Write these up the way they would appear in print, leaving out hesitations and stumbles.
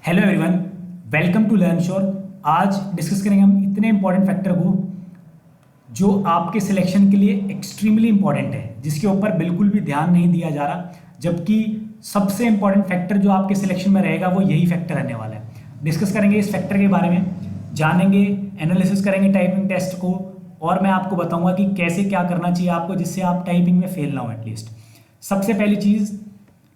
Hello everyone, welcome to Learn Sure. आज discuss करेंगे हम इतने इंपॉर्टेंट फैक्टर को जो आपके सिलेक्शन के लिए एक्सट्रीमली इंपॉर्टेंट है, जिसके ऊपर बिल्कुल भी ध्यान नहीं दिया जा रहा, जबकि सबसे इंपॉर्टेंट फैक्टर जो आपके सिलेक्शन में रहेगा वो यही फैक्टर रहने वाला है। डिस्कस करेंगे इस फैक्टर के बारे में, जानेंगे, एनालिसिस करेंगे टाइपिंग टेस्ट को, और मैं आपको बताऊंगा कि कैसे क्या करना चाहिए आपको जिससे आप टाइपिंग में फेल ना हो एटलीस्ट। सबसे पहली चीज़,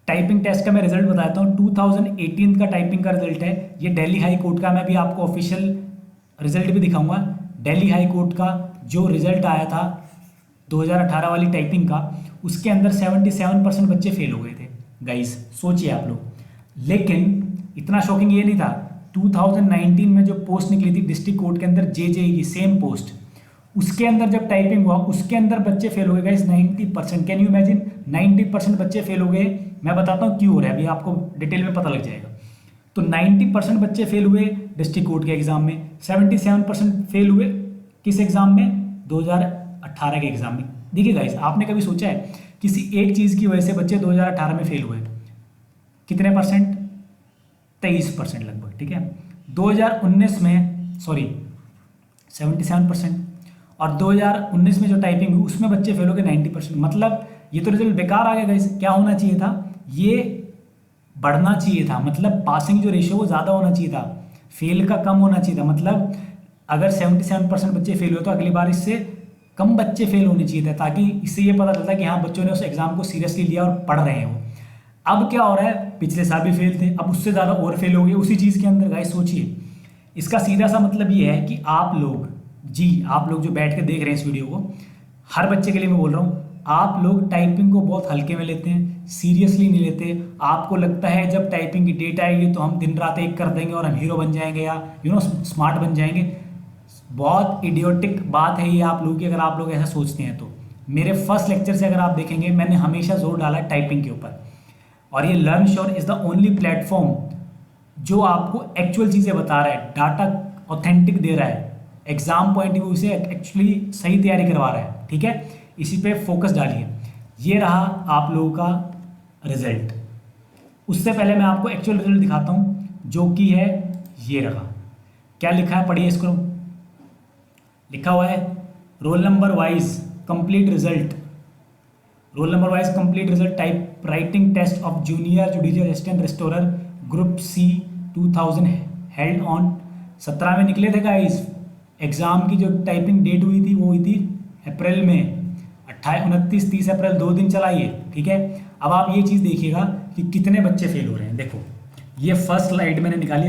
टाइपिंग टेस्ट का मैं रिजल्ट बताता हूँ। 2018 का टाइपिंग का रिजल्ट है ये, दिल्ली हाई कोर्ट का। मैं भी आपको ऑफिशियल रिजल्ट भी दिखाऊंगा। दिल्ली हाई कोर्ट का जो रिजल्ट आया था 2018 वाली टाइपिंग का, उसके अंदर 77% बच्चे फेल हो गए थे। गाइस सोचिए आप लोग। लेकिन इतना शॉकिंग ये नहीं था, 2019 में जो पोस्ट निकली थी डिस्ट्रिक्ट कोर्ट के अंदर जेजेई की सेम पोस्ट, उसके अंदर जब टाइपिंग हुआ उसके अंदर बच्चे फेल हो गए गाइस 90%। कैन यू इमेजिन, 90% बच्चे फेल हो गए। मैं बताता हूँ क्यों हो रहा है, अभी आपको डिटेल में पता लग जाएगा। तो 90% बच्चे फेल हुए डिस्ट्रिक्ट कोर्ट के एग्जाम में, 77% फेल हुए किस एग्जाम में, 2018 के एग्जाम में। देखिए गाइस, आपने कभी सोचा है किसी एक चीज़ की वजह से बच्चे 2018 में फेल हुए कितने परसेंट, 23% लगभग, ठीक है। 2019 में सॉरी 77%, और 2019 में जो टाइपिंग हुई उसमें बच्चे फेल हो गए 90%। मतलब ये तो रिजल्ट बेकार आ गया गाइस। क्या होना चाहिए था, ये बढ़ना चाहिए था, मतलब पासिंग जो रेशियो वो ज़्यादा होना चाहिए था, फेल का कम होना चाहिए था। मतलब अगर 77% बच्चे फेल हुए तो अगली बार इससे कम बच्चे फेल होने चाहिए थे, ताकि इससे ये पता चलता कि हाँ बच्चों ने उस एग्ज़ाम को सीरियसली लिया और पढ़ रहे हो। अब क्या हो रहा है, पिछले साल भी फेल थे, अब उससे ज़्यादा और फेल हो गए उसी चीज़ के अंदर। गाइस सोचिए, इसका सीधा सा मतलब ये है कि आप लोग जो बैठ के देख रहे हैं इस वीडियो को, हर बच्चे के लिए मैं बोल रहा हूँ, आप लोग टाइपिंग को बहुत हल्के में लेते हैं, सीरियसली नहीं लेते। आपको लगता है जब टाइपिंग की डेट आएगी तो हम दिन रात एक कर देंगे और हम हीरो बन जाएंगे या स्मार्ट बन जाएंगे। बहुत इडियोटिक बात है ये आप लोगों की, अगर आप लोग ऐसा सोचते हैं तो। मेरे फर्स्ट लेक्चर से अगर आप देखेंगे, मैंने हमेशा जोर डाला है टाइपिंग के ऊपर, और ये learn sure is the only platform जो आपको एक्चुअल चीज़ें बता रहा है, डाटा ऑथेंटिक दे रहा है, एग्जाम पॉइंट ऑफ व्यू से एक्चुअली सही तैयारी करवा रहा है, ठीक है। इसी पे फोकस डालिए। ये रहा आप लोगों का रिजल्ट। उससे पहले मैं आपको एक्चुअल रिजल्ट दिखाता हूँ, जो कि है ये रहा। क्या लिखा है, पढ़िए इसको। लिखा हुआ है roll number wise complete result, roll number wise complete result type writing test of junior judicial assistant restorer group C 2000 held on 17 में निकले थे गाइस। एग्ज़ाम की जो टाइपिंग डेट हुई थी वो हुई थी अप्रैल में, 28, 29, 30 अप्रैल, 2 दिन चला ये, ठीक है। अब आप ये चीज़ देखिएगा कि कितने बच्चे फेल हो रहे हैं। देखो ये फर्स्ट स्लाइड मैंने निकाली,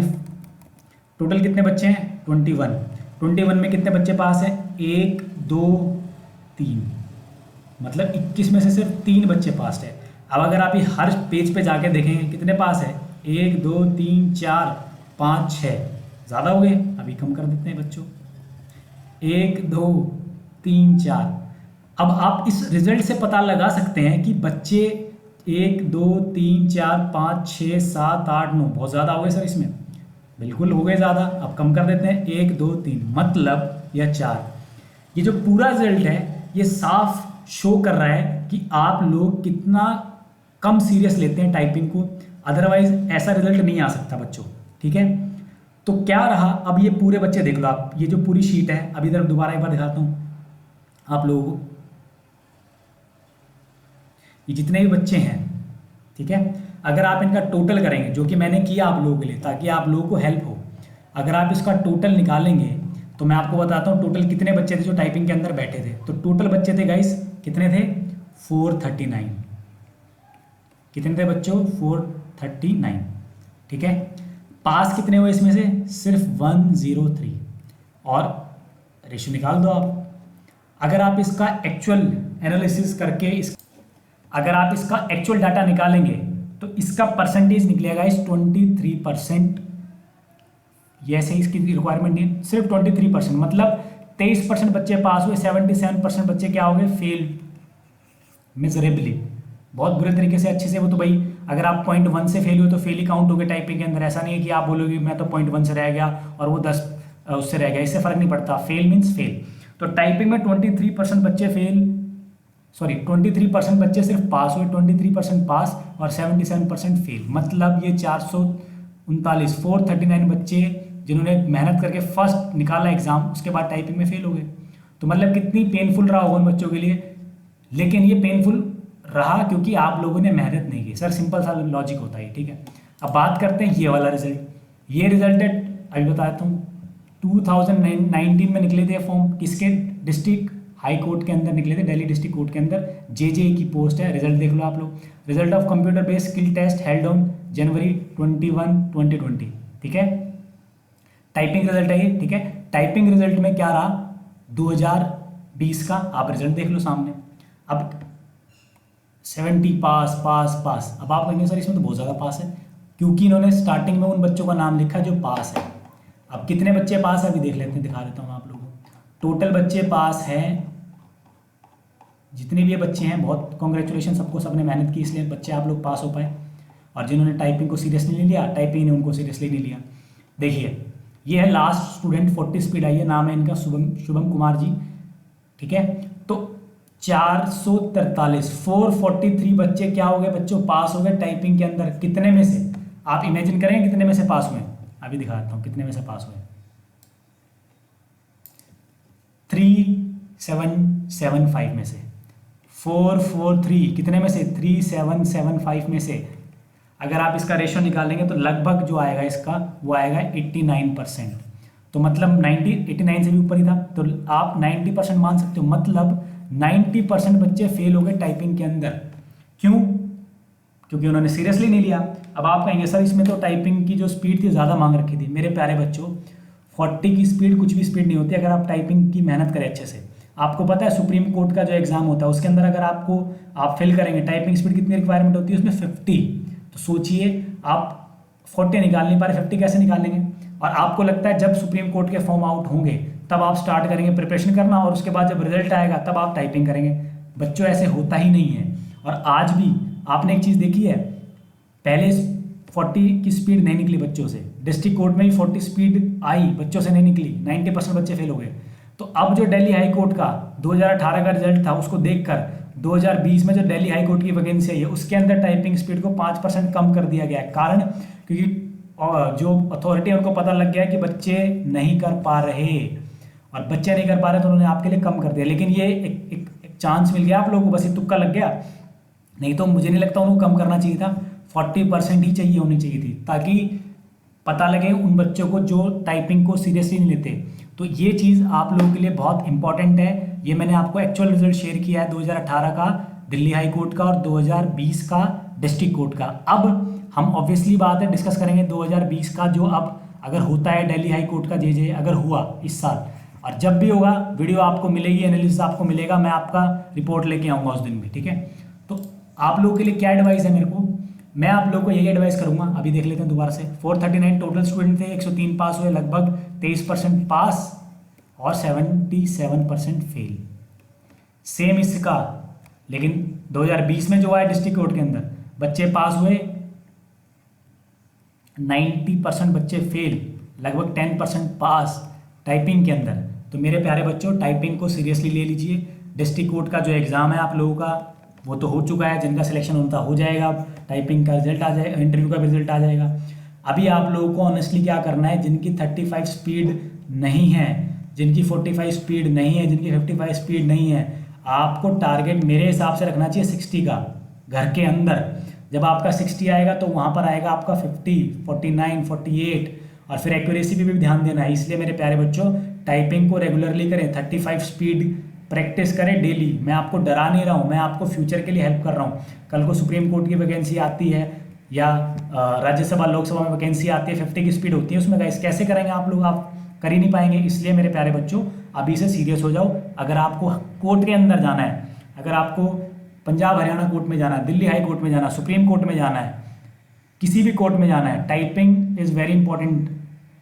टोटल कितने बच्चे हैं, 21 में कितने बच्चे पास हैं, 1 2 3, मतलब 21 में से सिर्फ 3 बच्चे पास है। अब अगर आप ये हर पेज पे जाके देखेंगे कितने पास है, 1 2 3 4 5 6, ज़्यादा हो गए, अभी कम कर देते हैं बच्चों, 1 2 3 4। अब आप इस रिजल्ट से पता लगा सकते हैं कि बच्चे 1 2 3 4 5 6 7 8 9, बहुत ज़्यादा हो गए सर, इसमें बिल्कुल हो गए ज़्यादा। अब कम कर देते हैं, 1 2 3, मतलब यह 4। ये जो पूरा रिजल्ट है ये साफ शो कर रहा है कि आप लोग कितना कम सीरियस लेते हैं टाइपिंग को, अदरवाइज ऐसा रिजल्ट नहीं आ सकता बच्चों, ठीक है। तो क्या रहा, अब ये पूरे बच्चे देख लो आप, ये जो पूरी शीट है, अभी इधर दोबारा एक बार दिखाता हूँ आप लोगों को। ये जितने भी बच्चे हैं, ठीक है, अगर आप इनका टोटल करेंगे, जो कि मैंने किया आप लोगों के लिए ताकि आप लोगों को हेल्प हो, अगर आप इसका टोटल निकालेंगे तो मैं आपको बताता हूँ टोटल कितने बच्चे थे जो टाइपिंग के अंदर बैठे थे। तो टोटल बच्चे थे गाइस कितने थे, 439। कितने थे बच्चों, 439, ठीक है। पास कितने हुए इसमें से, सिर्फ 103, और रेशियो निकाल दो आप। अगर आप इसका एक्चुअल एनालिसिस करके अगर आप इसका एक्चुअल डाटा निकालेंगे तो इसका परसेंटेज निकलेगा इस 23%। ये ऐसे इसकी रिक्वायरमेंट नहीं, सिर्फ 23%, मतलब 23% बच्चे पास हुए, 77% बच्चे क्या हो गए, फेल मिजरेबली, बहुत बुरे तरीके से। अच्छे से वो तो भाई अगर आप 0.1 से फेल हुए तो फेल ही काउंट हो गए टाइपिंग के अंदर। ऐसा नहीं है कि आप बोलोगे मैं तो 0.1 से रह गया और वो 10 उससे रह गया, इससे फर्क नहीं पड़ता। Fail means fail. तो टाइपिंग में 23% बच्चे फेल, सॉरी 23% बच्चे सिर्फ पास हुए, 23% पास और 77% फेल, मतलब ये 400 439 बच्चे जिन्होंने मेहनत करके फर्स्ट निकाला एग्जाम, उसके बाद टाइपिंग में फेल हो गए। तो मतलब कितनी पेनफुल रहा होगा उन बच्चों के लिए। लेकिन ये पेनफुल रहा क्योंकि आप लोगों ने मेहनत नहीं की। सर सिंपल सा लॉजिक होता है, ठीक है। अब बात करते हैं ये वाला रिजल्ट। ये रिजल्ट अभी बताता हूँ, 2019 में निकले थे फॉर्म, किसके? डिस्ट्रिक्ट हाई कोर्ट के अंदर निकले थे, दिल्ली डिस्ट्रिक्ट कोर्ट के अंदर। जेजे की पोस्ट है। रिजल्ट देख लो आप लोग। Result of computer based skill test held on January 21, 2020, ठीक है। टाइपिंग रिजल्ट है ये, ठीक है। टाइपिंग रिजल्ट में क्या रहा 2020 का, आप रिजल्ट देख लो सामने। अब 70 पास पास पास। अब आप कहेंगे सर इसमें तो बहुत ज़्यादा पास है, क्योंकि इन्होंने स्टार्टिंग में उन बच्चों का नाम लिखा जो पास है। अब कितने बच्चे पास है अभी देख लेते हैं, दिखा देता हूँ आप लोगों को। टोटल बच्चे पास हैं, जितने भी ये बच्चे हैं, बहुत कॉन्ग्रेचुलेशन सबको, सबने मेहनत की इसलिए बच्चे आप लोग पास हो पाए। और जिन्होंने टाइपिंग को सीरियसली नहीं लिया, टाइपिंग ने उनको सीरियसली नहीं लिया। देखिए ये है लास्ट स्टूडेंट, 40 स्पीड आई है, नाम है इनका शुभम कुमार जी, ठीक है। तो 443 443 बच्चे क्या हो गए बच्चों, पास हो गए टाइपिंग के अंदर। कितने में से आप इमेजिन करेंगे कितने में से पास हुए? अभी दिखाता हूँ कितने में से पास हुए। 3775 में से। 443 कितने में से? 3775 में से। अगर आप इसका रेशियो निकालेंगे तो लगभग जो आएगा इसका वो आएगा 89%। तो मतलब 89 से भी ऊपर ही था, तो आप 90% मान सकते हो। मतलब 90% बच्चे फेल हो गए टाइपिंग के अंदर। क्यों? क्योंकि उन्होंने सीरियसली नहीं लिया। अब आप कहेंगे सर इसमें तो टाइपिंग की जो स्पीड थी ज़्यादा मांग रखी थी। मेरे प्यारे बच्चों, 40 की स्पीड कुछ भी स्पीड नहीं होती अगर आप टाइपिंग की मेहनत करें अच्छे से। आपको पता है सुप्रीम कोर्ट का जो एग्जाम होता है उसके अंदर अगर आप फिल करेंगे, टाइपिंग स्पीड कितनी रिक्वायरमेंट होती है उसमें 50। तो सोचिए आप 40 निकाल नहीं पा रहे, 50 कैसे निकालेंगे? और आपको लगता है जब सुप्रीम कोर्ट के फॉर्म आउट होंगे तब आप स्टार्ट करेंगे प्रिपरेशन करना, और उसके बाद जब रिजल्ट आएगा तब आप टाइपिंग करेंगे। बच्चों ऐसे होता ही नहीं है। और आज भी आपने एक चीज़ देखी है, पहले 40 की स्पीड नहीं निकली बच्चों से, डिस्ट्रिक्ट कोर्ट में ही 40 स्पीड आई, बच्चों से नहीं निकली, 90% बच्चे फेल हो गए। तो अब जो दिल्ली हाई कोर्ट का 2018 का रिजल्ट था उसको देखकर 2020 में जो दिल्ली हाई कोर्ट की वैकेंसी आई है उसके अंदर टाइपिंग स्पीड को 5% कम कर दिया गया है। कारण क्योंकि जो अथॉरिटी है उनको पता लग गया है कि बच्चे नहीं कर पा रहे, और बच्चे नहीं कर पा रहे तो उन्होंने आपके लिए कम कर दिया। लेकिन ये एक चांस मिल गया आप लोगों को, बस ये तुक्का लग गया, नहीं तो मुझे नहीं लगता उनको कम करना चाहिए था। 40% ही चाहिए होनी चाहिए थी, ताकि पता लगे उन बच्चों को जो टाइपिंग को सीरियसली नहीं लेते। तो ये चीज़ आप लोगों के लिए बहुत इंपॉर्टेंट है। ये मैंने आपको एक्चुअल रिजल्ट शेयर किया है 2018 का दिल्ली हाई कोर्ट का और 2020 का डिस्ट्रिक्ट कोर्ट का। अब हम ऑब्वियसली बात है डिस्कस करेंगे 2020 का, जो अब अगर होता है दिल्ली हाई कोर्ट का जे अगर हुआ इस साल, और जब भी होगा वीडियो आपको मिलेगी, एनालिसिस आपको मिलेगा, मैं आपका रिपोर्ट लेके आऊँगा उस दिन भी, ठीक है। तो आप लोगों के लिए क्या एडवाइस है मेरे को, मैं आप लोगों को यही एडवाइस करूंगा। अभी देख लेते हैं दोबारा से। 439 टोटल स्टूडेंट थे, 103 पास हुए, लगभग 23% पास और 77% फेल। सेम इसका, लेकिन 2020 में जो आया डिस्ट्रिक्ट कोर्ट के अंदर बच्चे पास हुए 90% बच्चे फेल, लगभग 10% पास टाइपिंग के अंदर। तो मेरे प्यारे बच्चों टाइपिंग को सीरियसली ले लीजिए। डिस्ट्रिक्ट कोर्ट का जो एग्ज़ाम है आप लोगों का वो तो हो चुका है, जिनका सिलेक्शन होता हो जाएगा, टाइपिंग का रिजल्ट आ जाएगा, इंटरव्यू का रिजल्ट आ जाएगा। अभी आप लोगों को ऑनेस्टली क्या करना है, जिनकी 35 स्पीड नहीं है, जिनकी 45 स्पीड नहीं है, जिनकी 55 स्पीड नहीं है, आपको टारगेट मेरे हिसाब से रखना चाहिए 60 का घर के अंदर। जब आपका 60 आएगा तो वहाँ पर आएगा आपका 50, 49, 48, और फिर एक्यूरेसी पे भी ध्यान देना है। इसलिए मेरे प्यारे बच्चों टाइपिंग को रेगुलरली करें, 35 स्पीड प्रैक्टिस करें डेली। मैं आपको डरा नहीं रहा हूँ, मैं आपको फ्यूचर के लिए हेल्प कर रहा हूँ। कल को सुप्रीम कोर्ट की वैकेंसी आती है या राज्यसभा लोकसभा में वैकेंसी आती है, 50 की स्पीड होती है उसमें, गाइस कैसे करेंगे आप लोग? आप कर ही नहीं पाएंगे। इसलिए मेरे प्यारे बच्चों अभी से सीरियस हो जाओ। अगर आपको कोर्ट के अंदर जाना है, अगर आपको पंजाब हरियाणा कोर्ट में जाना है, दिल्ली हाई कोर्ट में जाना है, सुप्रीम कोर्ट में जाना है, किसी भी कोर्ट में जाना है, टाइपिंग इज़ वेरी इंपॉर्टेंट,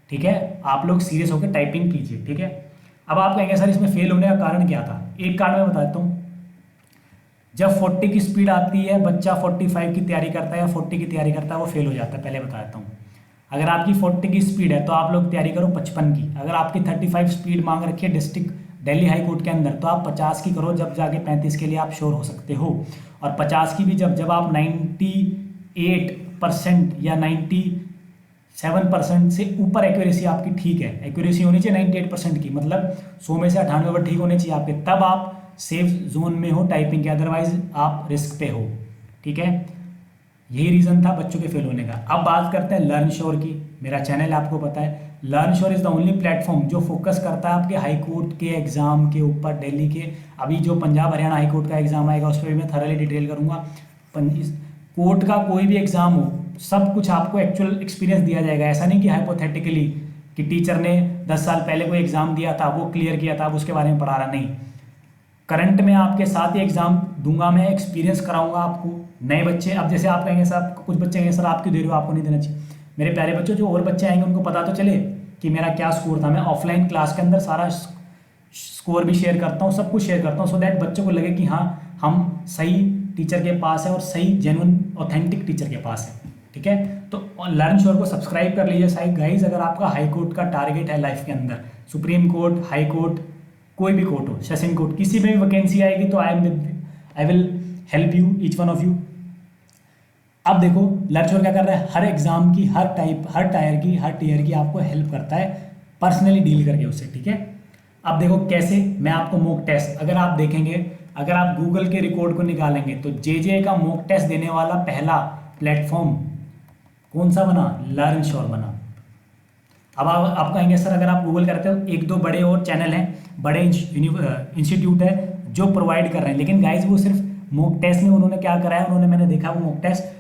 ठीक है। आप लोग सीरियस होकर टाइपिंग कीजिए, ठीक है। अब आप कहेंगे सर इसमें फेल होने का कारण क्या था? एक कारण मैं बता देता हूँ। जब 40 की स्पीड आती है, बच्चा 45 की तैयारी करता है या 40 की तैयारी करता है, वो फेल हो जाता है। पहले बता देता हूँ, अगर आपकी 40 की स्पीड है तो आप लोग तैयारी करो 55 की। अगर आपकी 35 स्पीड मांग रखी है डिस्ट्रिक्ट दिल्ली हाई कोर्ट के अंदर, तो आप 50 की करो, जब जाके 35 के लिए आप श्योर हो सकते हो। और 50 की भी जब आप 98% या 7% से ऊपर एक्यूरेसी आपकी ठीक है। एक्यूरेसी होनी चाहिए 98% की, मतलब 100 में से 98 ठीक होने चाहिए आपके, तब आप सेफ जोन में हो टाइपिंग के, अदरवाइज आप रिस्क पे हो। ठीक है, यही रीज़न था बच्चों के फेल होने का। अब बात करते हैं लर्न श्योर की। मेरा चैनल आपको पता है, learn sure is the only platform जो फोकस करता है आपके हाई कोर्ट के एग्ज़ाम के ऊपर। दिल्ली के अभी जो पंजाब हरियाणा हाई कोर्ट का एग्ज़ाम आएगा उस पर भी मैं थरली डिटेल करूँगा। कोर्ट का कोई भी एग्ज़ाम हो, सब कुछ आपको एक्चुअल एक्सपीरियंस दिया जाएगा। ऐसा नहीं कि हाइपोथेटिकली कि टीचर ने 10 साल पहले कोई एग्ज़ाम दिया था, वो क्लियर किया था, अब उसके बारे में पढ़ा रहा, नहीं। करंट में आपके साथ ही एग्ज़ाम दूंगा मैं, एक्सपीरियंस कराऊंगा आपको। नए बच्चे, अब जैसे आप कहेंगे सर, कुछ बच्चे कहेंगे सर आप क्यों दे रहे हो, आपको नहीं देना चाहिए। मेरे प्यारे बच्चों, जो और बच्चे आएंगे उनको पता तो चले कि मेरा क्या स्कोर था। मैं ऑफलाइन क्लास के अंदर सारा स्कोर भी शेयर करता हूँ, सब कुछ शेयर करता हूँ, सो दैट बच्चों को लगे कि हाँ हम सही टीचर के पास है और सही जेन्युइन ऑथेंटिक टीचर के पास है। ठीक है, तो लर्न श्योर को सब्सक्राइब कर लीजिए साइड गाइज। अगर आपका हाई कोर्ट का टारगेट है लाइफ के अंदर, सुप्रीम कोर्ट, हाई कोर्ट, कोई भी कोर्ट हो, सेशन कोर्ट, किसी में भी वैकेंसी आएगी तो I will help you, each one of you. अब देखो लर्न श्योर क्या कर रहा है, हर एग्जाम की, हर टाइप, हर टायर की, हर टीयर की आपको हेल्प करता है, पर्सनली डील करके उससे। ठीक है, अब देखो कैसे, मैं आपको मॉक टेस्ट, अगर आप देखेंगे, अगर आप गूगल के रिकॉर्ड को निकालेंगे तो जे का मॉक टेस्ट देने वाला पहला प्लेटफॉर्म कौन सा बना, लर्न श्योर बना। अब आप कहेंगे सर अगर आप गूगल करते हो, एक दो बड़े और चैनल हैं, बड़े इंस्टीट्यूट है जो प्रोवाइड कर रहे हैं, लेकिन गाइज वो सिर्फ मॉक टेस्ट में, उन्होंने क्या कराया, उन्होंने, मैंने देखा वो मॉक टेस्ट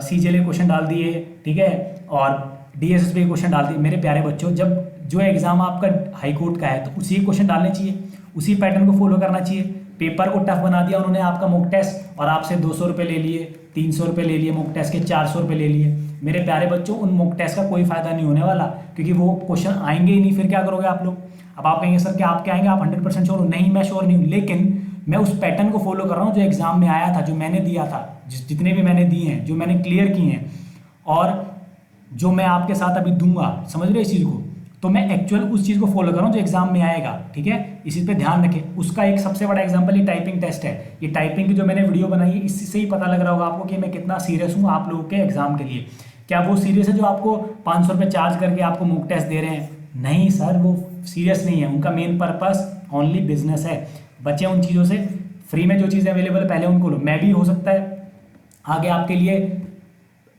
CGL के क्वेश्चन डाल दिए, ठीक है, और DSSB के क्वेश्चन डाल दिए। मेरे प्यारे बच्चों, जब जो एग्जाम आपका हाई कोर्ट का है तो उसी क्वेश्चन डालने चाहिए, उसी पैटर्न को फॉलो करना चाहिए। पेपर को टफ बना दिया उन्होंने आपका मॉक टेस्ट, और आपसे 200 रुपये ले लिए, 300 रुपये ले लिए, मॉक टेस्ट के 400 रुपये ले लिए। मेरे प्यारे बच्चों, उन मॉक टेस्ट का कोई फायदा नहीं होने वाला, क्योंकि वो क्वेश्चन आएंगे ही नहीं। फिर क्या करोगे आप लोग। अब आप कहेंगे सर क्या आप क्या आएंगे, आप 100% श्योर हो? नहीं, मैं श्योर नहीं हूँ, लेकिन मैं उस पैटर्न को फॉलो कर रहा हूँ जो एग्जाम में आया था, जो मैंने दिया था, जितने भी मैंने दिए हैं, जो मैंने क्लियर किए हैं, और जो मैं आपके साथ अभी दूंगा, समझ रहे हो इस चीज़ को। तो मैं एक्चुअल उस चीज़ को फॉलो कर रहा हूँ जो एग्जाम में आएगा। ठीक है, इस चीज़ पे ध्यान रखें। उसका एक सबसे बड़ा एग्जांपल ये टाइपिंग टेस्ट है। ये टाइपिंग की जो मैंने वीडियो बनाई है, इससे ही पता लग रहा होगा आपको कि मैं कितना सीरियस हूँ आप लोगों के एग्जाम के लिए। क्या वो सीरियस है जो आपको 500 रुपये चार्ज करके आपको मॉक टेस्ट दे रहे हैं? नहीं सर, वो सीरियस नहीं है। उनका मेन पर्पस ओनली बिजनेस है। बच्चे उन चीज़ों से, फ्री में जो चीज़ें अवेलेबल है पहले उनको लो। मैं भी हो सकता है आगे आपके लिए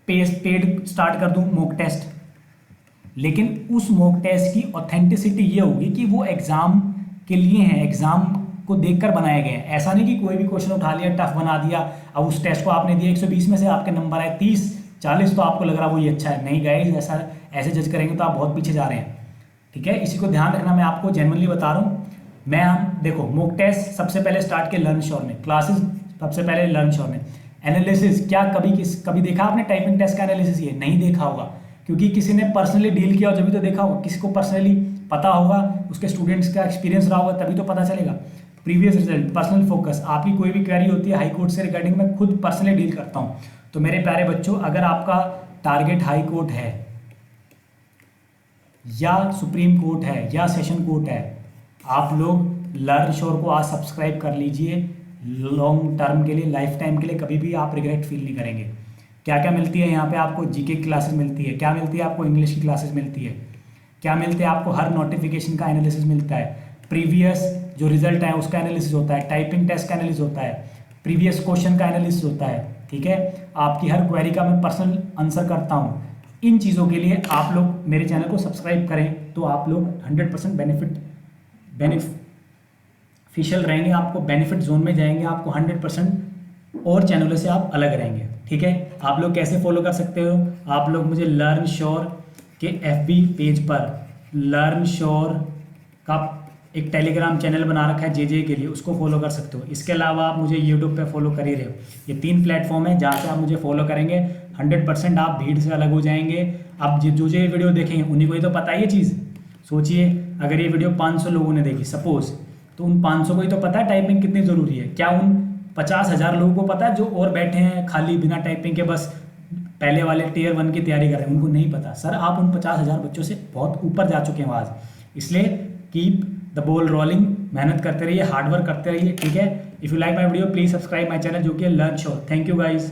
पेड स्टार्ट कर दूं मॉक टेस्ट, लेकिन उस मॉक टेस्ट की ऑथेंटिसिटी ये होगी कि वो एग्जाम के लिए हैं, एग्जाम को देखकर बनाए गए हैं। ऐसा नहीं कि कोई भी क्वेश्चन उठा लिया, टफ बना दिया, अब उस टेस्ट को आपने दिया 120 में से आपके नंबर आए 30-40 तो आपको लग रहा वो ये अच्छा है। नहीं गाइज, ऐसे जज करेंगे तो आप बहुत पीछे जा रहे हैं। ठीक है, इसी को ध्यान रखना, मैं आपको जेन्युइनली बता रहा हूँ। हम देखो मॉक टेस्ट सबसे पहले स्टार्ट किए लर्न श्योर ने, क्लासेस सबसे पहले लर्न श्योर ने। एनालिसिस क्या कभी देखा आपने टाइपिंग टेस्ट का एनालिसिस? ये नहीं देखा होगा, क्योंकि किसी ने पर्सनली डील किया हो जब भी तो देखा होगा। किसी को पर्सनली पता होगा, उसके स्टूडेंट्स का एक्सपीरियंस रहा होगा, तभी तो पता चलेगा। प्रीवियस रिजल्ट, पर्सनल फोकस, आपकी कोई भी क्वेरी होती है हाई कोर्ट से रिगार्डिंग, मैं खुद पर्सनली डील करता हूँ। तो मेरे प्यारे बच्चों, अगर आपका टारगेट हाई कोर्ट है या सुप्रीम कोर्ट है या सेशन कोर्ट है, आप लोग लर्न श्योर को आज सब्सक्राइब कर लीजिए। लॉन्ग टर्म के लिए, लाइफ टाइम के लिए, कभी भी आप रिग्रेट फील नहीं करेंगे। क्या क्या मिलती है यहाँ पे आपको? जीके की क्लासेस मिलती है, क्या मिलती है आपको? इंग्लिश की क्लासेस मिलती है, क्या मिलती है आपको? हर नोटिफिकेशन का एनालिसिस मिलता है, प्रीवियस जो रिजल्ट है उसका एनालिसिस होता है, टाइपिंग टेस्ट का एनालिसिस होता है, प्रीवियस क्वेश्चन का एनालिसिस होता है। ठीक है, आपकी हर क्वेरी का मैं पर्सनल आंसर करता हूँ। इन चीज़ों के लिए आप लोग मेरे चैनल को सब्सक्राइब करें तो आप लोग 100% बेनिफिशियल रहेंगे, आपको बेनिफिट जोन में जाएंगे, आपको 100% और चैनलों से आप अलग रहेंगे। ठीक है, आप लोग कैसे फॉलो कर सकते हो? आप लोग मुझे लर्न श्योर के FB पेज पर, लर्न श्योर का एक टेलीग्राम चैनल बना रखा है जे के लिए, उसको फॉलो कर सकते हो। इसके अलावा आप मुझे यूट्यूब पे फॉलो कर ही रहे हो। ये 3 प्लेटफॉर्म है जहाँ से आप मुझे फॉलो करेंगे, 100% आप भीड़ से अलग हो जाएंगे। अब जो ये वीडियो देखेंगे उन्हीं को ही तो पता है ये चीज़। सोचिए अगर ये वीडियो 500 लोगों ने देखी सपोज, तो उन 500 को ही तो पता है टाइपिंग कितनी ज़रूरी है। क्या उन 50,000 लोगों को पता है जो और बैठे हैं खाली बिना टाइपिंग के, बस पहले वाले Tier 1 की तैयारी कर रहे हैं? उनको नहीं पता। सर आप उन 50,000 बच्चों से बहुत ऊपर जा चुके हैं आज। इसलिए कीप द बॉल रोलिंग, मेहनत करते रहिए, हार्डवर्क करते रहिए। ठीक है, if you like my video please subscribe my channel जो कि learn sure. Thank you guys.